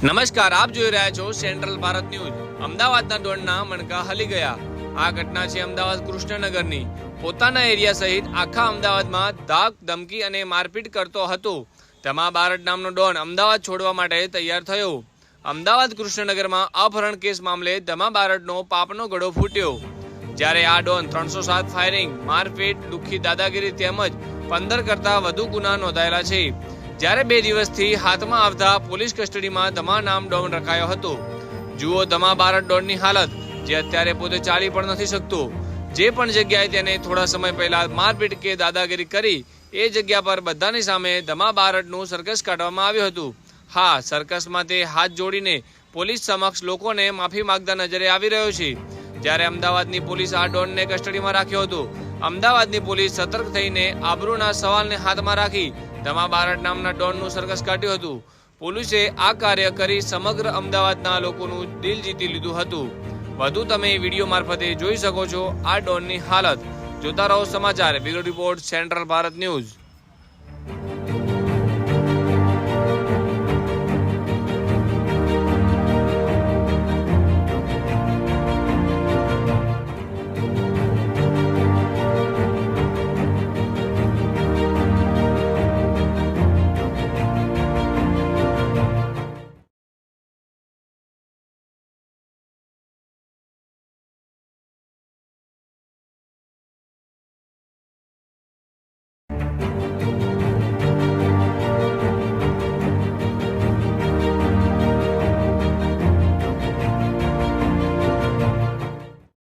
નમસ્કાર, આપ જોઈ રહ્યા છો સેન્ટ્રલ ભારત ન્યૂઝ। અમદાવાદના ડોનના મણકા હલી ગયા। આ ઘટના છે અમદાવાદ કૃષ્ણનગરની। પોતાના એરિયા સહિત આખા અમદાવાદમાં ધાક ધમકી અને મારપીટ કરતો હતો તેમાં બારડ નામનો ડોન અમદાવાદ છોડવા માટે તૈયાર થયો। અમદાવાદ કૃષ્ણનગરમાં અપહરણ કેસ મામલે ધમા બારડનો પાપનો ગળો ફૂટ્યો। જ્યારે આ ડોન 307 ફાયરિંગ, મારપીટ, લુખ્ખી દાદાગીરી તેમજ 15 કરતા વધુ ગુના નોંધાયેલા છે। જ્યારે 2 દિવસથી હાથમાં આવતા પોલીસ કસ્ટડીમાં ધમા નામ ડોન રખાયો હતો। જુઓ ધમા બારડ ડોનની હાલત, જે અત્યારે પોતે ચાલી પણ નથી શકતો। જે પણ જગ્યાએ તેને થોડા સમય પહેલા મારપીટ કે દાદાગીરી કરી એ જગ્યા પર બધાની સામે ધમા બારડનું સર્કસ કાઢવામાં આવ્યું હતું। હા, સર્કસમાં તે હાથ જોડીને પોલીસ સમક્ષ લોકોને માફી માંગતા નજરે આવી રહ્યો છે। જ્યારે અમદાવાદની પોલીસ આ ડોનને કસ્ટડીમાં રાખ્યો હતો। અમદાવાદની પોલીસ સતર્ક થઈને આબરૂના સવાલને હાથમાં રાખી ધમા બારડ નામના ડોનનું સર્કસ કાઢ્યું હતું। પોલીસે આ કાર્ય કરી સમગ્ર અમદાવાદના લોકોનું દિલ જીતી લીધું હતું। વધુ તમે વિડીયો મારફતે જોઈ શકો છો આ ડોનની હાલત। જોતા રહો સમાચાર। Bureau report, central Bharat news.